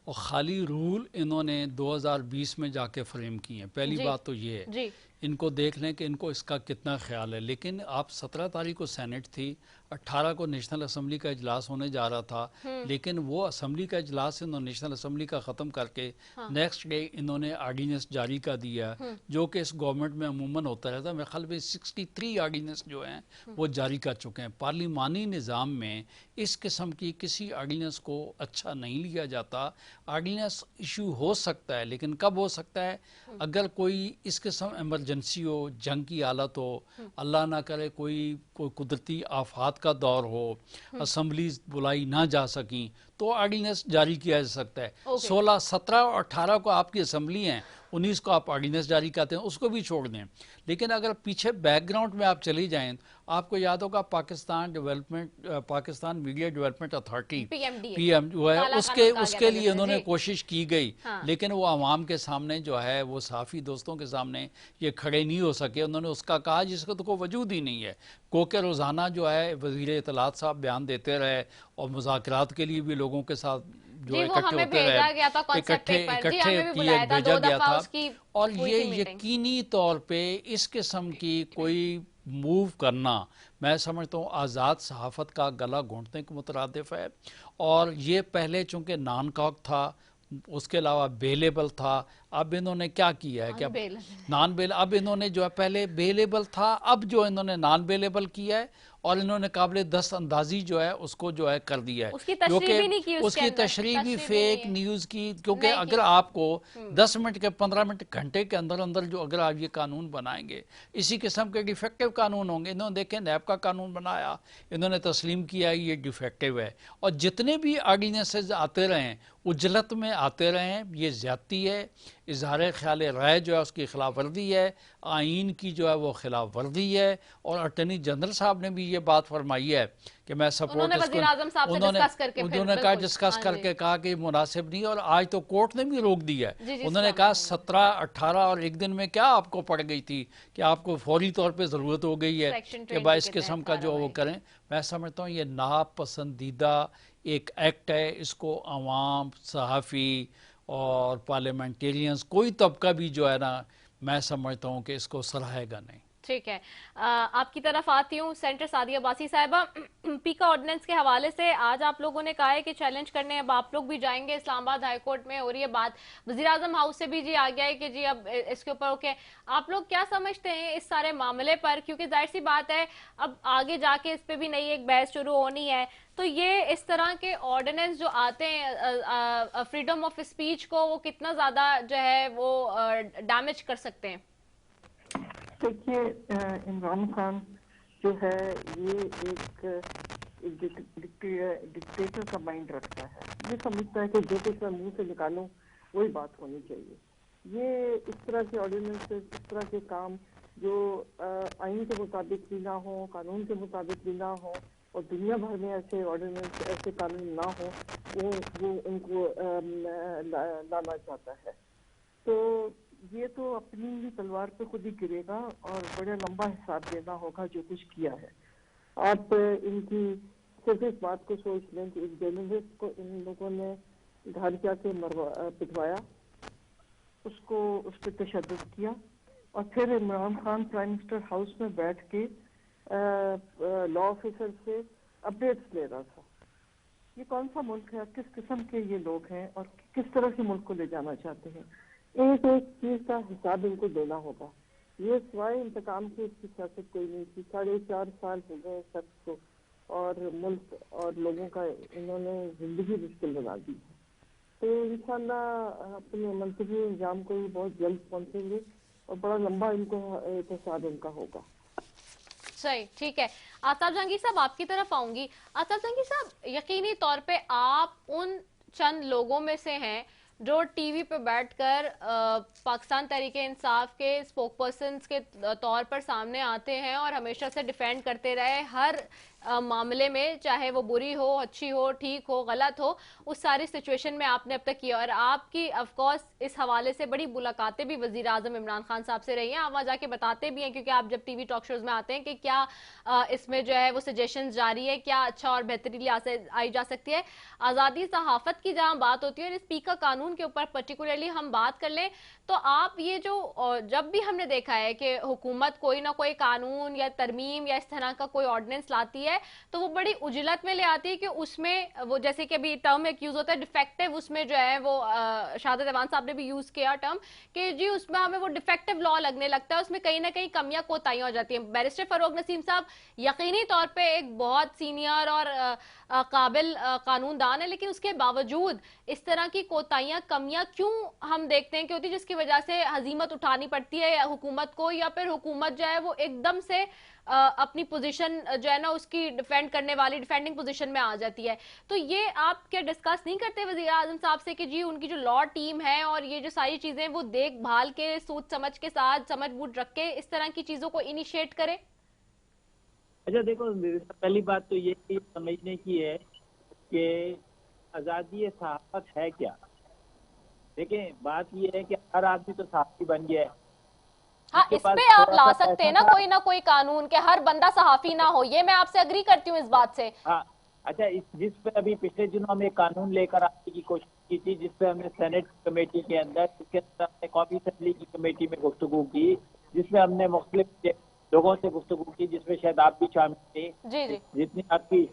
और खाली रूल इन्होंने 2020 में जाके फ्रेम किए हैं। पहली बात तो ये है, इनको देख लें कि इनको इसका कितना ख्याल है। लेकिन आप 17 तारीख को सेनेट थी, 18 को नेशनल असम्बली का इजलास होने जा रहा था, लेकिन वो असम्बली का इजलास इन्होंने नेशनल असम्बली का ख़त्म करके नेक्स्ट डे इन्होंने आर्डीनेंस जारी कर दिया, जो कि इस गवर्नमेंट में अमूमन होता रहता है। मेरे ख्याल में 63 आर्डीनेंस जो हैं वो जारी कर चुके हैं। पार्लिमानी निज़ाम में इस किस्म की किसी आर्डीनेंस को अच्छा नहीं लिया जाता। आर्डीनेंस इशू हो सकता है, लेकिन कब हो सकता है? अगर कोई इस किस्म एमरजेंसी हो, जंग की हालत हो, अल्लाह ना करे कोई कुदरती आफात का दौर हो, असम्बलीज बुलाई ना जा सकी, तो आर्डीनेंस जारी किया जा सकता है। 16, 17 और 18 को आपकी असम्बली हैं, 19 को आप आर्डीनेंस जारी करते हैं, उसको भी छोड़ दें। लेकिन अगर पीछे बैकग्राउंड में आप चली जाएं, आपको याद होगा Pakistan media development authority PM जो है, उसके लिए उन्होंने कोशिश की गई, लेकिन वो आवाम के सामने जो है, वो साफ़ी दोस्तों के सामने ये खड़े नहीं हो सके। उन्होंने उसका कहा जिसका तो कोई वजूद ही नहीं है। कोके रोज़ाना जो है वज़ीर इत्तलात साहब बयान देते रहे और मुज़ाकरात के लिए भी लोगों के साथ जो इकट्ठे होते रहे, इकट्ठे भेजा गया था। और ये यकीनी तौर पे इस किस्म की कोई मूव करना, मैं समझता हूँ आज़ाद सहाफ़त का गला घोंटने के मुतरादिफ है। और ये पहले चूँकि नॉन कॉक था, उसके अलावा बेलेबल था, अब इन्होंने क्या किया है कि नॉन बेल, अब इन्होंने जो है पहले बेलेबल था, अब जो इन्होंने नॉन बेलेबल किया है और इन्होंने काबिल दस्त अंदाजी जो है उसको जो है कर दिया है। उसकी तशरीह भी फेक न्यूज़ की, क्योंकि अगर आपको 10 मिनट के 15 मिनट घंटे के अंदर अंदर जो अगर आप ये कानून बनाएंगे, इसी किस्म के डिफेक्टिव कानून होंगे। इन्होंने देखें नैब का कानून बनाया, इन्होंने तस्लीम किया ये डिफेक्टिव है, और जितने भी आर्डीनेंसेज आते रहे उजलत में आते रहे, ये ज्यादती है, इजहार ख्याल राय जो है उसकी खिलाफ वर्दी है, आइन की जो है वो खिलाफ वर्दी है। और अटर्नी जनरल साहब ने भी ये बात फरमाई है कि मैं सपोर्ट, उन्होंने कहा डिस्कस करके कहा कि मुनासिब नहीं, और आज तो कोर्ट ने भी रोक दिया है। उन्होंने कहा 17, 18 और एक दिन में क्या आपको पड़ गई थी कि आपको फौरी तौर पे ज़रूरत हो गई है कि भाई इस किस्म का जो वो करें। मैं समझता हूँ ये नापसंदीदा एक एक्ट है, इसको अवाम, सहाफ़ी और पार्लियामेंटेरियंस, कोई तबका भी जो है ना, मैं समझता हूँ कि इसको सराहेगा नहीं। ठीक है, आपकी तरफ आती हूँ सेंटर सादिया बासी साहिबा। पीका ऑर्डिनेंस के हवाले से आज आप लोगों ने कहा है कि चैलेंज करने अब आप लोग भी जाएंगे इस्लामाबाद हाई कोर्ट में, और ये बात वज़ीर आज़म हाउस से भी जी आ गया है कि जी अब इसके ऊपर ओके। आप लोग क्या समझते हैं इस सारे मामले पर? क्योंकि जाहिर सी बात है अब आगे जाके इस पर भी नई एक बहस शुरू होनी है, तो ये इस तरह के ऑर्डिनेंस जो आते हैं फ्रीडम ऑफ स्पीच को, वो कितना ज्यादा जो है वो डैमेज कर सकते हैं? देखिए, इमरान खान जो है ये एक डिक्टेटर का माइंड रखता है। ये समझता है कि जो कुछ मैं मुंह से निकालूं वही बात होनी चाहिए। ये इस तरह के ऑर्डिनेंस, इस तरह के काम जो आइन के मुताबिक भी ना हो, कानून के मुताबिक भी ना हो, और दुनिया भर में ऐसे ऑर्डिनेंस, ऐसे कानून ना हो, वो उनको लाना चाहता है। तो ये तो अपनी ही तलवार पे खुद ही गिरेगा और बड़ा लंबा हिसाब देना होगा जो कुछ किया है। आप इनकी सिर्फ इस बात को सोच लें कि एक जर्नलिस्ट को इन लोगों ने घर जाके पिटवाया, उसको उस पर तशद्दुद किया, और फिर Imran Khan prime minister house में बैठ के लॉ ऑफिसर से अपडेट्स ले रहा था। ये कौन सा मुल्क है, किस किस्म के ये लोग हैं और किस तरह से मुल्क को ले जाना चाहते हैं? एक एक चीज का हिसाब इनको देना होगा। ये सिवाय इंतकाम की इसकी सियासत कोई नहीं थी। 4.5 साल हो गए शख्स को, और मुल्क और लोगों का इन्होंने जिंदगी मुश्किल बना दी है। तो इंशाल्लाह अपने मंतवी इंजाम को भी बहुत जल्द पहुंचेंगे और बड़ा लंबा इनको एहतसाब इनका होगा। सही, ठीक है। आताब जहांगीर साहब आपकी तरफ आऊंगी। आताब जहांगीर साहब, यकीनी तौर पे आप उन चंद लोगों में से हैं जो टीवी पे बैठकर पाकिस्तान तहरीके इंसाफ के स्पोक पर्सन्स के तौर पर सामने आते हैं और हमेशा से डिफेंड करते रहे हर मामले में, चाहे वो बुरी हो, अच्छी हो, ठीक हो, गलत हो, उस सारी सिचुएशन में आपने अब तक किया। और आपकी ऑफ कोर्स इस हवाले से बड़ी मुलाकातें भी वजीर आजम इमरान खान साहब से रही हैं, आप वहाँ जाके बताते भी हैं, क्योंकि आप जब टीवी टॉक शोज में आते हैं कि क्या इसमें जो है वो सजेशंस जारी है, क्या अच्छा और बेहतरी आई जा सकती है। आज़ादी सहाफत की जहाँ बात होती है और स्पीकर कानून के ऊपर पर्टिकुलरली हम बात कर लें, तो आप ये जो जब भी हमने देखा है कि हुकूमत कोई ना कोई कानून या तरमीम या इस तरह का कोई ऑर्डिनेंस लाती है, तो वो बड़ी उजलत में ले आती है कि उसमें वो, जैसे कि अभी टर्म एक यूज होता है डिफेक्टिव, उसमें जो है वो शाहद अवान साहब ने भी यूज किया टर्म कि जी उसमें हमें वो डिफेक्टिव लॉ लगने लगता है, उसमें कहीं ना कहीं कमियां कोताहियां हो जाती हैं। बैरिस्टर फरोग नसीम साहब यकीनी तौर पे एक बहुत सीनियर और काबिल कानूनदान है, लेकिन उसके बावजूद इस तरह की कोताहियां, कमियां क्यों हम देखते हैं कि होती, जिसकी वजह से हजीमत उठानी पड़ती है हुकूमत को, या फिर हुकूमत जो है वो एकदम से अपनी पोजीशन जो है ना उसकी डिफेंड करने वाली डिफेंडिंग पोजीशन में आ जाती है। तो ये आप क्या डिस्कस नहीं करते वजीर आजम साहब से कि जी उनकी जो लॉ टीम है और ये जो सारी चीजें वो देखभाल के सोच समझ के साथ समझ बूझ रख के इस तरह की चीजों को इनिशिएट करे? अच्छा देखो, पहली बात तो ये समझने की है कि आज़ादी सहाफत है क्या। देखिए बात ये है कि हर आदमी तो सहाफी बन गया है। हाँ, इस पे आप ला सकते हैं ना कोई कानून के हर बंदा सहाफी ना हो, ये मैं आपसे अग्री करती हूँ इस बात से। हाँ अच्छा, जिस पे अभी पिछले दिनों हम एक कानून लेकर आने की कोशिश की थी, जिसपे हमने सेनेट कमेटी के अंदर, जिसके अंदर हमने कौमी असेंबली की कमेटी में गुफ्तगू की, जिसमें हमने मुख्तलिफ लोगों से गुफ्तगू की, जिसमें शायद आप भी शामिल थे, जितनी आपकी,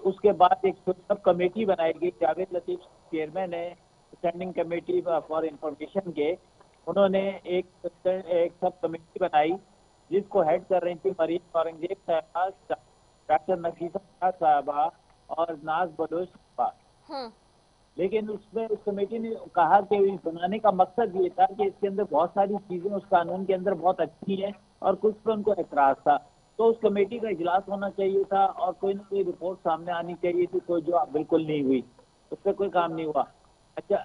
उसके बाद एक सब कमेटी बनाई गई। जावेद लतीफ चेयरमैन है स्टैंडिंग कमेटी फॉर इंफॉर्मेशन के, उन्होंने एक सब कमेटी बनाई जिसको हेड कर रही थी मरियम औरंगजेब साहबा, डॉक्टर नफीसा साहबा और नाज बलोच साहबा। लेकिन उसमें उस कमेटी ने कहा कि इस बनाने का मकसद ये था कि इसके अंदर बहुत सारी चीजें उस कानून के अंदर बहुत अच्छी हैं और कुछ पर उनको एतराज था, तो उस कमेटी का इजलास होना चाहिए था और कोई ना कोई रिपोर्ट सामने आनी चाहिए थी, कोई जो बिल्कुल नहीं हुई, उस पर कोई काम नहीं हुआ। अच्छा,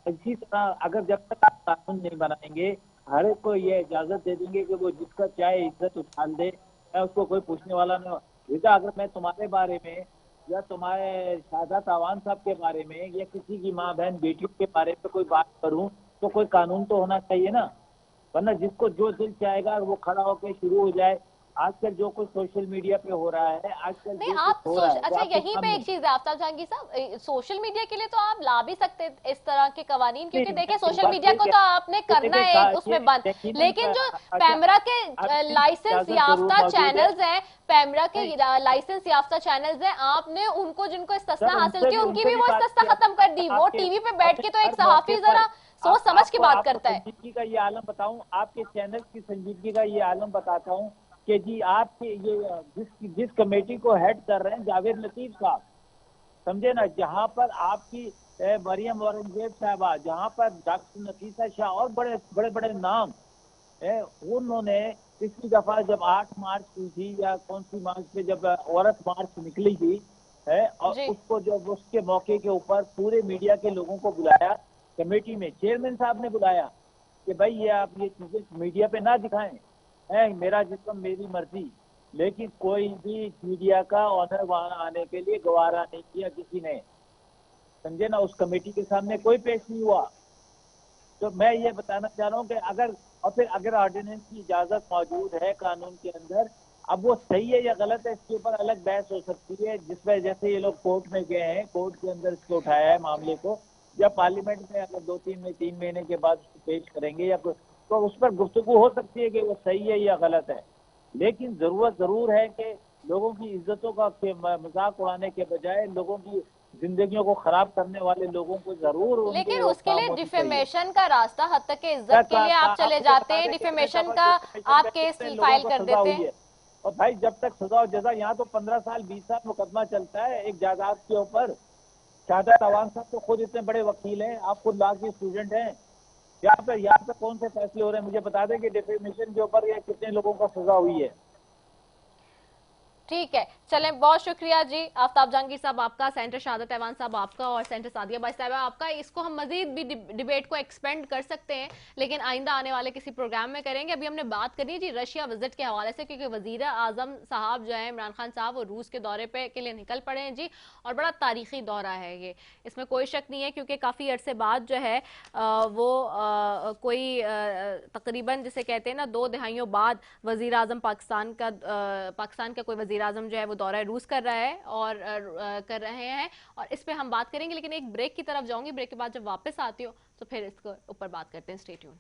इसी तरह अगर जब तक आप कानून नहीं बनाएंगे, हर एक को ये इजाजत दे देंगे कि वो जिसका चाहे इज्जत उछाल दे, उसको कोई पूछने वाला नहीं हो। बेटा अगर मैं तुम्हारे बारे में या तुम्हारे शाहजाद अवान साहब के बारे में या किसी की माँ बहन बेटियों के बारे में कोई बात करूं, तो कोई कानून तो होना चाहिए ना, वरना जिसको जो दिल चाहेगा वो खड़ा होकर शुरू हो जाए। आजकल जो कुछ सोशल मीडिया पे हो रहा है आजकल नहीं, आप हो रहा है, अच्छा यहीं पे एक चीज है आफ्ताब जहांगीर साहब, सोशल मीडिया के लिए तो आप ला भी सकते इस तरह के कवानीन, क्योंकि देखिए सोशल मीडिया को तो आपने करना है उसमें बंद, लेकिन जो पैमरा के लाइसेंस याफ्ता चैनल्स हैं, पैमरा के लाइसेंस याफ्ता चैनल्स हैं, आपने उनको जिनको इस्तिस्ना हासिल की उनकी भी वो इस्तिस्ना खत्म कर दी। वो टीवी पे बैठ के तो एक सहाफी जरा सोच समझ के बात करता है। संजीदगी का ये आलम बताऊं, आपके चैनल की संजीदगी का ये आलम बताता हूँ कि जी आपके ये जिस कमेटी को हेड कर रहे हैं जावेद लतीफ साहब, समझे ना, जहाँ पर आपकी मरियम औरंगजेब साहबा, जहाँ पर डॉक्टर नफीसा शाह और बड़े बड़े बड़े नाम, उन्होंने पिछली दफा जब 8 मार्च की थी या कौन सी मार्च पे जब औरत मार्च निकली थी, और उसको जब उसके मौके के ऊपर पूरे मीडिया के लोगों को बुलाया कमेटी में, चेयरमैन साहब ने बुलाया कि भाई ये आप ये चीजें मीडिया पे ना दिखाएं, मेरा जिस्म मेरी मर्जी, लेकिन कोई भी मीडिया का ऑनर वहां आने के लिए गवारा नहीं किया किसी ने, समझे ना, उस कमेटी के सामने कोई पेश नहीं हुआ। तो मैं ये बताना चाह रहा हूँ कि अगर ऑर्डिनेंस की इजाजत मौजूद है कानून के अंदर, अब वो सही है या गलत है इसके ऊपर अलग बहस हो सकती है, जिसमें जैसे ये लोग कोर्ट में गए हैं, कोर्ट के अंदर इसको उठाया है मामले को, या पार्लियामेंट में अगर 3 महीने के बाद पेश करेंगे या तो उस पर गुफ्तगू हो सकती है कि वो सही है या गलत है। लेकिन जरूरत जरूर है कि लोगों की इज्जतों का मजाक उड़ाने के बजाय लोगों की जिंदगियों को खराब करने वाले लोगों को जरूर, लेकिन उसके लिए डिफेमेशन का रास्ता, हद तक के इज्जत के लिए आप चले जाते हैं, डिफेमेशन का आप केस फाइल कर देते हैं। और भाई जब तक सजा और जजा, यहाँ तो 15 साल 20 साल मुकदमा चलता है एक जायदाद के ऊपर। शाहजाद अवान साहब तो खुद इतने बड़े वकील हैं, आप खुद लॉ के स्टूडेंट हैं, यहाँ पे कौन से फैसले हो रहे हैं मुझे बता दें कि डिफेमेशन के ऊपर कितने लोगों का सजा हुई है। ٹھیک ہے، چلیں بہت شکریہ جی آفتاب جہانگیر صاحب آپ کا، سینٹر شہادت ایوان صاحب آپ کا، اور سینٹر سعدیہ بائی صاحبہ آپ کا. اس کو ہم مزید بھی ڈیبیٹ کو ایکسپینڈ کر سکتے ہیں لیکن آئندہ آنے والے کسی پروگرام میں کریں گے. ابھی ہم نے بات کرنی ہے جی رشیا وزٹ کے حوالے سے، کیونکہ وزیر اعظم صاحب جو ہیں عمران خان صاحب وہ روس کے دورے پہ کے لیے نکل پڑے ہیں جی، اور بڑا تاریخی دورہ ہے یہ، اس میں کوئی شک نہیں ہے، کیونکہ کافی عرصے بعد جو ہے وہ کوئی تقریباً جسے کہتے ہیں نا 2 دہائیوں بعد وزیر اعظم پاکستان کا کوئی وزیر اعظم جو ہے وہ دورہ روس کر رہا ہے اور کر رہے ہیں، اور اس پہ ہم بات کریں گے. لیکن ایک بریک کی طرف جاؤں گی، بریک کے بعد جب واپس آتی ہوں تو پھر اس کے اوپر بات کرتے ہیں. Stay tune.